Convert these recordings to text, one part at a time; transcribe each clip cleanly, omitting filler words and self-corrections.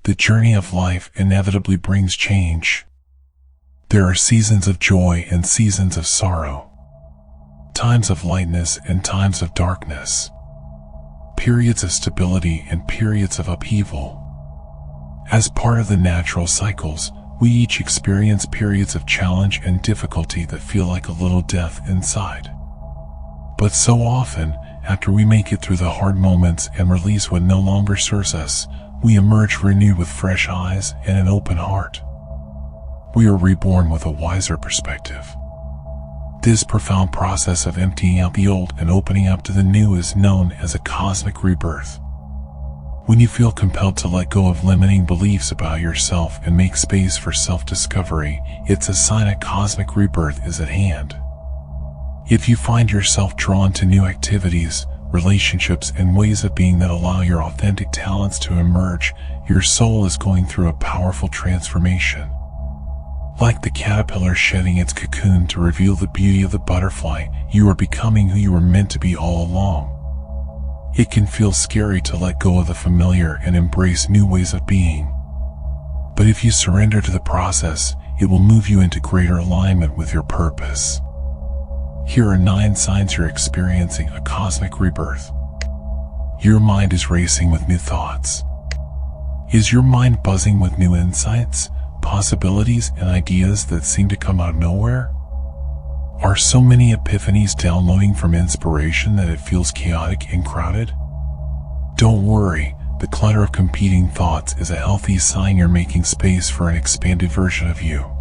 The journey of life inevitably brings change. There are seasons of joy and seasons of sorrow. Times of lightness and times of darkness. Periods of stability and periods of upheaval. As part of the natural cycles, we each experience periods of challenge and difficulty that feel like a little death inside. But so often, after we make it through the hard moments and release what no longer serves us, we emerge renewed with fresh eyes and an open heart. We are reborn with a wiser perspective. This profound process of emptying out the old and opening up to the new is known as a cosmic rebirth. When you feel compelled to let go of limiting beliefs about yourself and make space for self-discovery, it's a sign a cosmic rebirth is at hand. If you find yourself drawn to new activities, relationships, and ways of being that allow your authentic talents to emerge, your soul is going through a powerful transformation. Like the caterpillar shedding its cocoon to reveal the beauty of the butterfly, you are becoming who you were meant to be all along. It can feel scary to let go of the familiar and embrace new ways of being. But if you surrender to the process, it will move you into greater alignment with your purpose. Here are 9 signs you're experiencing a cosmic rebirth. Your mind is racing with new thoughts. Is your mind buzzing with new insights, possibilities, and ideas that seem to come out of nowhere? Are so many epiphanies downloading from inspiration that it feels chaotic and crowded? Don't worry, the clutter of competing thoughts is a healthy sign you're making space for an expanded version of you.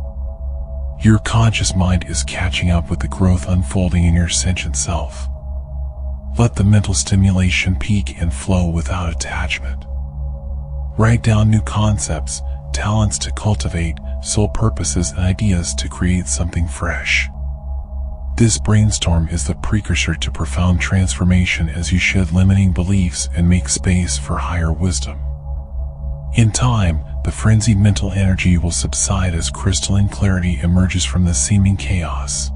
Your conscious mind is catching up with the growth unfolding in your sentient self. Let the mental stimulation peak and flow without attachment. Write down new concepts, talents to cultivate, soul purposes, and ideas to create something fresh. This brainstorm is the precursor to profound transformation as you shed limiting beliefs and make space for higher wisdom. In time, the frenzied mental energy will subside as crystalline clarity emerges from the seeming chaos.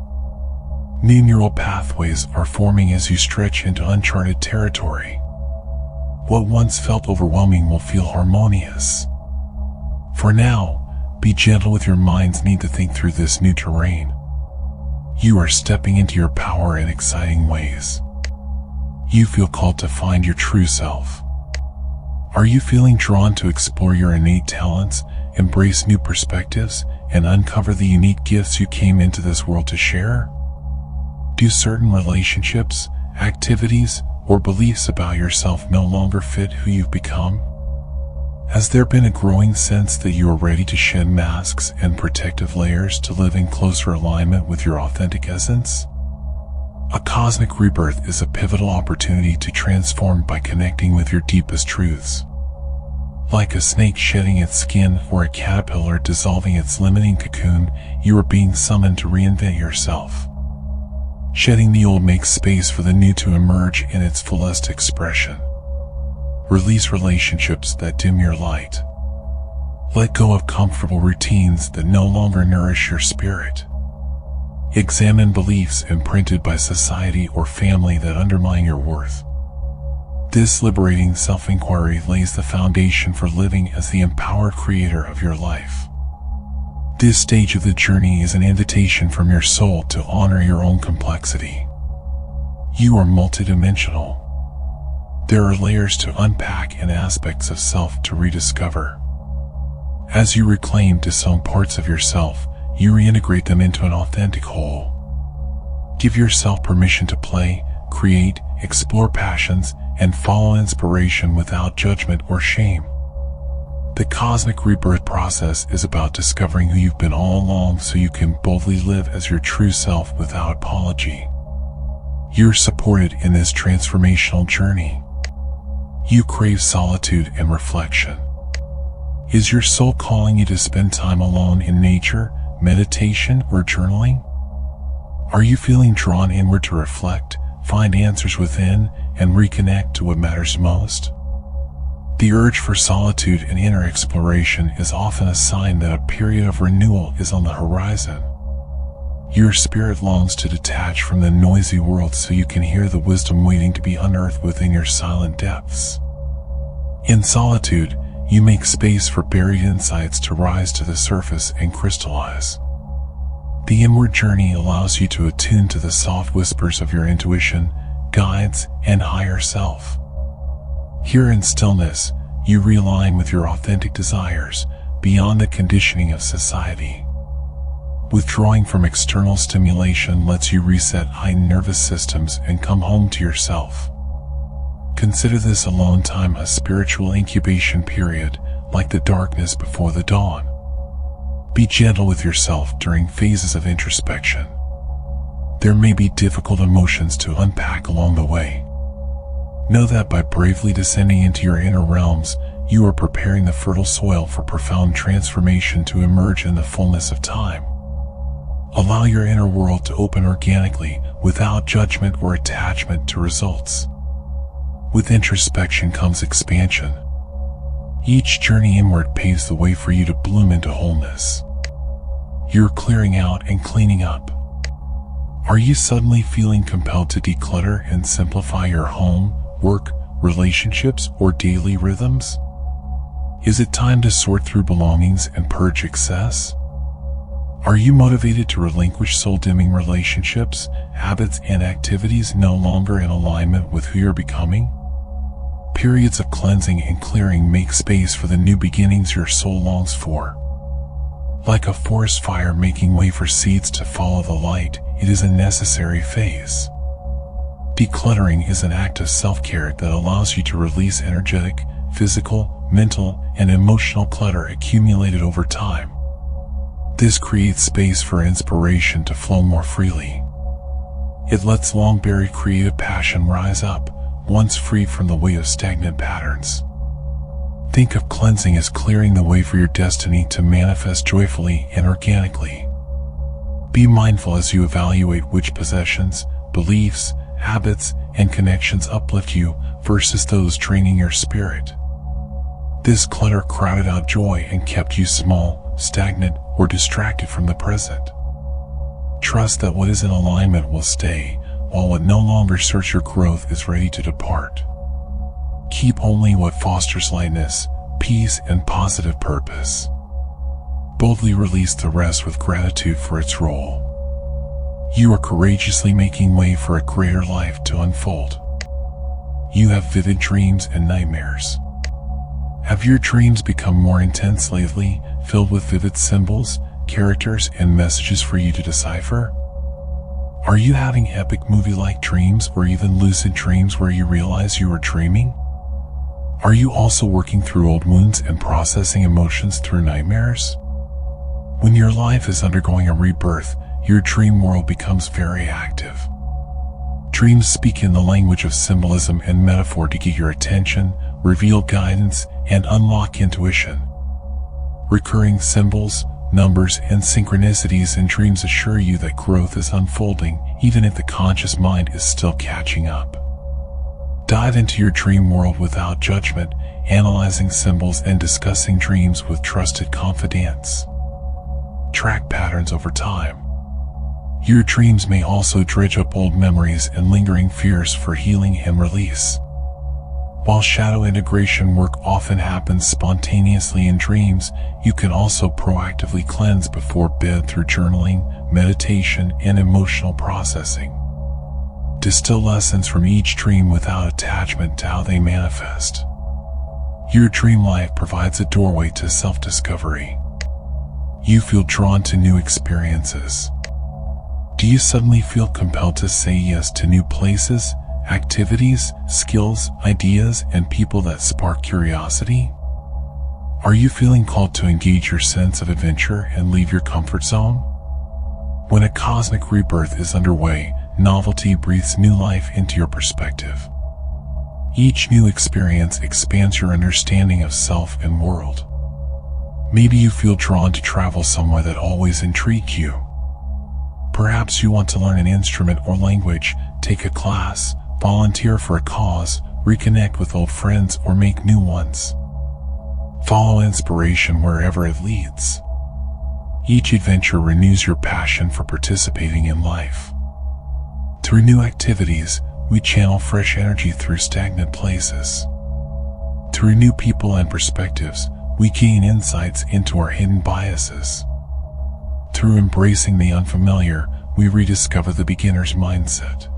New neural pathways are forming as you stretch into uncharted territory. What once felt overwhelming will feel harmonious. For now, be gentle with your mind's need to think through this new terrain. You are stepping into your power in exciting ways. You feel called to find your true self. Are you feeling drawn to explore your innate talents, embrace new perspectives, and uncover the unique gifts you came into this world to share? Do certain relationships, activities, or beliefs about yourself no longer fit who you've become? Has there been a growing sense that you are ready to shed masks and protective layers to live in closer alignment with your authentic essence? A cosmic rebirth is a pivotal opportunity to transform by connecting with your deepest truths. Like a snake shedding its skin or a caterpillar dissolving its limiting cocoon, you are being summoned to reinvent yourself. Shedding the old makes space for the new to emerge in its fullest expression. Release relationships that dim your light. Let go of comfortable routines that no longer nourish your spirit. Examine beliefs imprinted by society or family that undermine your worth. This liberating self-inquiry lays the foundation for living as the empowered creator of your life. This stage of the journey is an invitation from your soul to honor your own complexity. You are multidimensional. There are layers to unpack and aspects of self to rediscover. As you reclaim disowned parts of yourself, you reintegrate them into an authentic whole. Give yourself permission to play, create, explore passions, and follow inspiration without judgment or shame. The cosmic rebirth process is about discovering who you've been all along so you can boldly live as your true self without apology. You're supported in this transformational journey. You crave solitude and reflection. Is your soul calling you to spend time alone in nature, meditation, or journaling? Are you feeling drawn inward to reflect, find answers within, and reconnect to what matters most? The urge for solitude and inner exploration is often a sign that a period of renewal is on the horizon. Your spirit longs to detach from the noisy world so you can hear the wisdom waiting to be unearthed within your silent depths. In solitude, You make space for buried insights to rise to the surface and crystallize. The inward journey allows you to attune to the soft whispers of your intuition, guides, and higher self. Here in stillness, you realign with your authentic desires, beyond the conditioning of society. Withdrawing from external stimulation lets you reset heightened nervous systems and come home to yourself. Consider this alone time a spiritual incubation period, like the darkness before the dawn. Be gentle with yourself during phases of introspection. There may be difficult emotions to unpack along the way. Know that by bravely descending into your inner realms, you are preparing the fertile soil for profound transformation to emerge in the fullness of time. Allow your inner world to open organically, without judgment or attachment to results. With introspection comes expansion. Each journey inward paves the way for you to bloom into wholeness. You're clearing out and cleaning up. Are you suddenly feeling compelled to declutter and simplify your home, work, relationships, or daily rhythms? Is it time to sort through belongings and purge excess? Are you motivated to relinquish soul-dimming relationships, habits, and activities no longer in alignment with who you're becoming? Periods of cleansing and clearing make space for the new beginnings your soul longs for. Like a forest fire making way for seeds to follow the light, it is a necessary phase. Decluttering is an act of self-care that allows you to release energetic, physical, mental, and emotional clutter accumulated over time. This creates space for inspiration to flow more freely. It lets long-buried creative passion rise up, once free from the weight of stagnant patterns. Think of cleansing as clearing the way for your destiny to manifest joyfully and organically. Be mindful as you evaluate which possessions, beliefs, habits, and connections uplift you versus those draining your spirit. This clutter crowded out joy and kept you small, stagnant, or distracted from the present. Trust that what is in alignment will stay, while what no longer serves your growth is ready to depart. Keep only what fosters lightness, peace, and positive purpose. Boldly release the rest with gratitude for its role. You are courageously making way for a greater life to unfold. You have vivid dreams and nightmares. Have your dreams become more intense lately, filled with vivid symbols, characters, and messages for you to decipher? Are you having epic movie-like dreams or even lucid dreams where you realize you are dreaming? Are you also working through old wounds and processing emotions through nightmares? When your life is undergoing a rebirth, your dream world becomes very active. Dreams speak in the language of symbolism and metaphor to get your attention, reveal guidance, and unlock intuition. Recurring symbols, numbers, and synchronicities in dreams assure you that growth is unfolding, even if the conscious mind is still catching up. Dive into your dream world without judgment, analyzing symbols and discussing dreams with trusted confidants. Track patterns over time. Your dreams may also dredge up old memories and lingering fears for healing and release. While shadow integration work often happens spontaneously in dreams, you can also proactively cleanse before bed through journaling, meditation, and emotional processing. Distill lessons from each dream without attachment to how they manifest. Your dream life provides a doorway to self-discovery. You feel drawn to new experiences. Do you suddenly feel compelled to say yes to new places, activities, skills, ideas, and people that spark curiosity? Are you feeling called to engage your sense of adventure and leave your comfort zone? When a cosmic rebirth is underway, novelty breathes new life into your perspective. Each new experience expands your understanding of self and world. Maybe you feel drawn to travel somewhere that always intrigued you. Perhaps you want to learn an instrument or language, take a class, volunteer for a cause, reconnect with old friends, or make new ones. Follow inspiration wherever it leads. Each adventure renews your passion for participating in life. Through new activities, we channel fresh energy through stagnant places. Through new people and perspectives, we gain insights into our hidden biases. Through embracing the unfamiliar, we rediscover the beginner's mindset.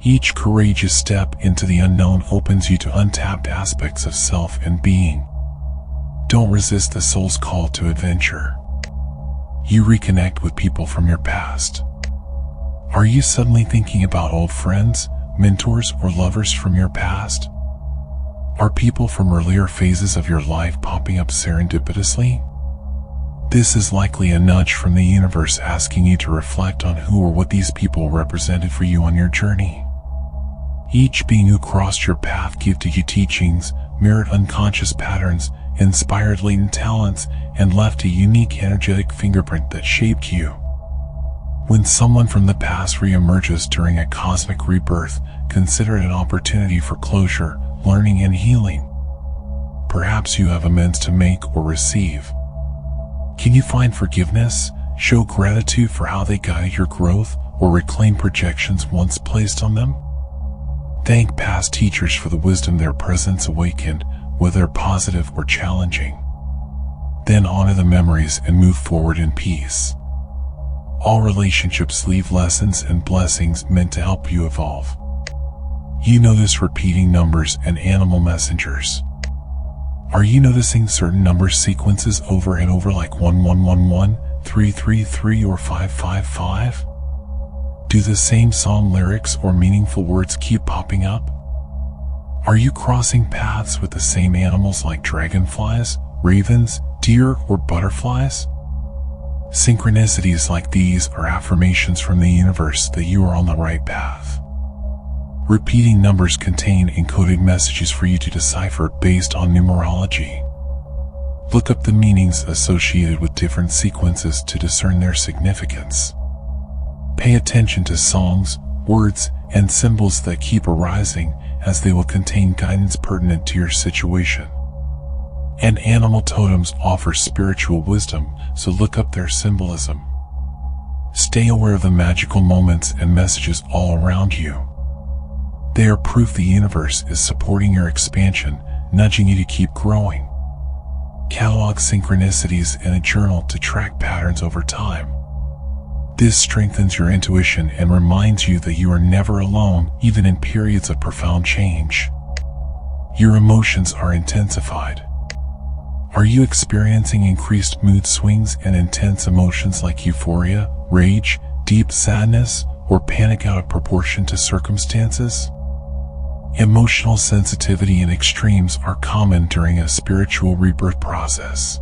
Each courageous step into the unknown opens you to untapped aspects of self and being. Don't resist the soul's call to adventure. You reconnect with people from your past. Are you suddenly thinking about old friends, mentors, or lovers from your past? Are people from earlier phases of your life popping up serendipitously? This is likely a nudge from the universe asking you to reflect on who or what these people represented for you on your journey. Each being who crossed your path gifted you teachings, mirrored unconscious patterns, inspired latent talents, and left a unique energetic fingerprint that shaped you. When someone from the past re-emerges during a cosmic rebirth, consider it an opportunity for closure, learning, and healing. Perhaps you have amends to make or receive. Can you find forgiveness, show gratitude for how they guided your growth, or reclaim projections once placed on them? Thank past teachers for the wisdom their presence awakened, whether positive or challenging. Then honor the memories and move forward in peace. All relationships leave lessons and blessings meant to help you evolve. You notice repeating numbers and animal messengers. Are you noticing certain number sequences over and over, like 1111, 333, or 555? Do the same song lyrics or meaningful words keep popping up? Are you crossing paths with the same animals like dragonflies, ravens, deer, or butterflies? Synchronicities like these are affirmations from the universe that you are on the right path. Repeating numbers contain encoded messages for you to decipher based on numerology. Look up the meanings associated with different sequences to discern their significance. Pay attention to songs, words, and symbols that keep arising, as they will contain guidance pertinent to your situation. And animal totems offer spiritual wisdom, so look up their symbolism. Stay aware of the magical moments and messages all around you. They are proof the universe is supporting your expansion, nudging you to keep growing. Catalog synchronicities in a journal to track patterns over time. This strengthens your intuition and reminds you that you are never alone, even in periods of profound change. Your emotions are intensified. Are you experiencing increased mood swings and intense emotions like euphoria, rage, deep sadness, or panic out of proportion to circumstances? Emotional sensitivity and extremes are common during a spiritual rebirth process.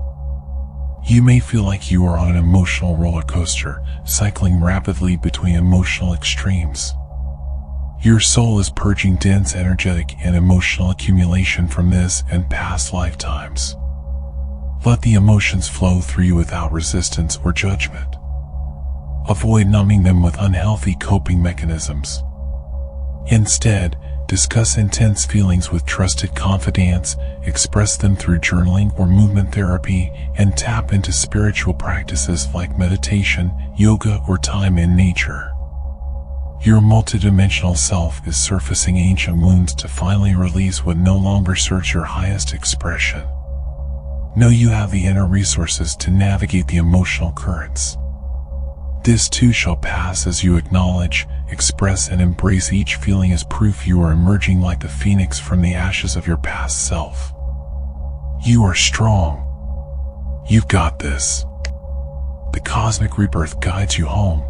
You may feel like you are on an emotional roller coaster, cycling rapidly between emotional extremes. Your soul is purging dense energetic and emotional accumulation from this and past lifetimes. Let the emotions flow through you without resistance or judgment. Avoid numbing them with unhealthy coping mechanisms. Instead, discuss intense feelings with trusted confidants, express them through journaling or movement therapy, and tap into spiritual practices like meditation, yoga, or time in nature. Your multidimensional self is surfacing ancient wounds to finally release what no longer serves your highest expression. Know you have the inner resources to navigate the emotional currents. This too shall pass as you acknowledge, express, and embrace each feeling as proof you are emerging like the phoenix from the ashes of your past self. You are strong. You've got this. The cosmic rebirth guides you home.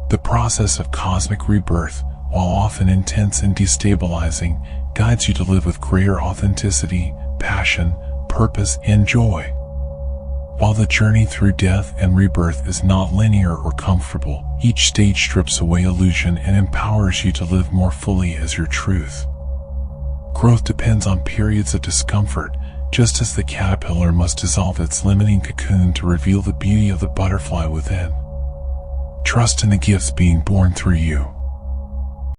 The process of cosmic rebirth, while often intense and destabilizing, guides you to live with greater authenticity, passion, purpose, and joy. While the journey through death and rebirth is not linear or comfortable, each stage strips away illusion and empowers you to live more fully as your truth. Growth depends on periods of discomfort, just as the caterpillar must dissolve its limiting cocoon to reveal the beauty of the butterfly within. Trust in the gifts being born through you.